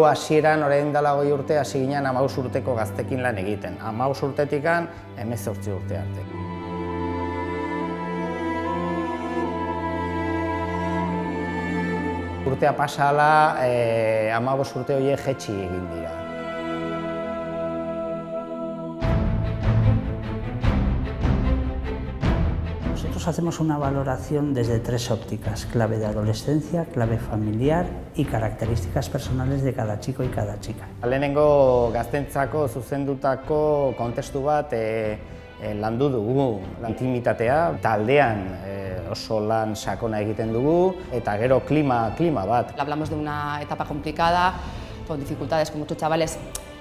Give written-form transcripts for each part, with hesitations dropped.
Gu hasieran orain dela 20 urte hasi ginen 15 urteko gaztekin lan egiten. 15 urtetik 18 urte arte. Urtea pasala 15 urte horiek jetxi egin dira. Nosotros hacemos una valoración desde 3 ópticas: clave de adolescencia, clave familiar y características personales de cada chico y cada chica. Lehenengo gaztentzako zuzendutako kontestu bat landu dugu, intimitatea, taldean oso lan sakona egiten dugu, eta gero klima bat. Hablamos de una etapa complicada, con dificultades, con muchos chavales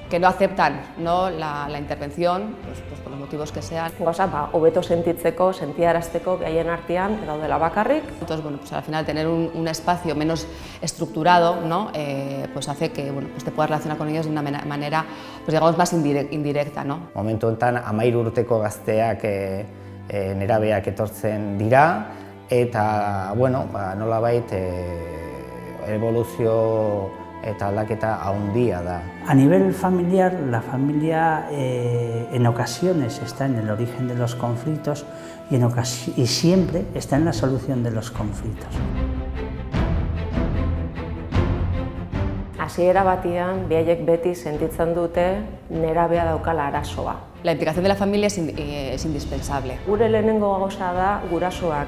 que no aceptan, ¿no?, la intervención, pues por los motivos que sean. Gauza, hobeto sentitzeko, sentiarazteko gaien artean gaudela bakarrik. Entonces, bueno, pues al final tener un espacio menos estructurado, ¿no?, pues hace que, bueno, pues te puedas relacionar con ellos de una manera, pues digamos, más indirecta, ¿no? Momentu honetan 13 urteko gazteak nerabeak etortzen dira, eta, bueno, nolabait evoluzio eta aldaketa handia da. A nivel familiar, la familia en ocasiones está en el origen de los conflictos y siempre está en la solución de los conflictos. Hasiera batean, beraiek beti sentitzen dute nerabea daukala arazoa. La implicación de la familia es indispensable. Gure lehenengo gauza da gurasoak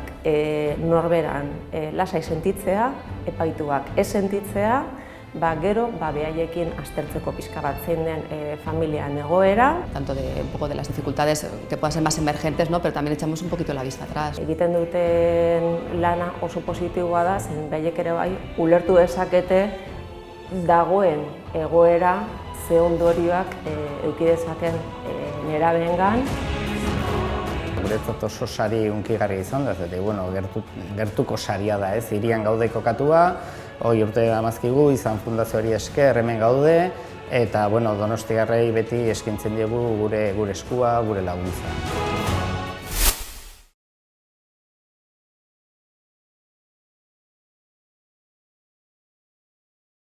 norberan lasai sentitzea, epaituak ez sentitzea, gero behaiekin aztertzeko pixka bat zein den familian egoera. Tanto de un poco de las dificultades que puedan ser más emergentes, ¿no?, pero también echamos un poquito la vista atrás. Egiten duten lana oso positiboa da, zen behaiek ere bai ulertu dezakete dagoen egoera ze ondorioak eduki dezaken nerabeengan. Guretzat oso sari hunkigarria izan da, zete, bueno, gertuko saria da, ez, hirian gaude kokatua, 20 urte damazkigu, izan fundazioari esker hemen gaude, eta, bueno, donostiarrei beti eskaintzen diegu gure eskua, gure laguntza.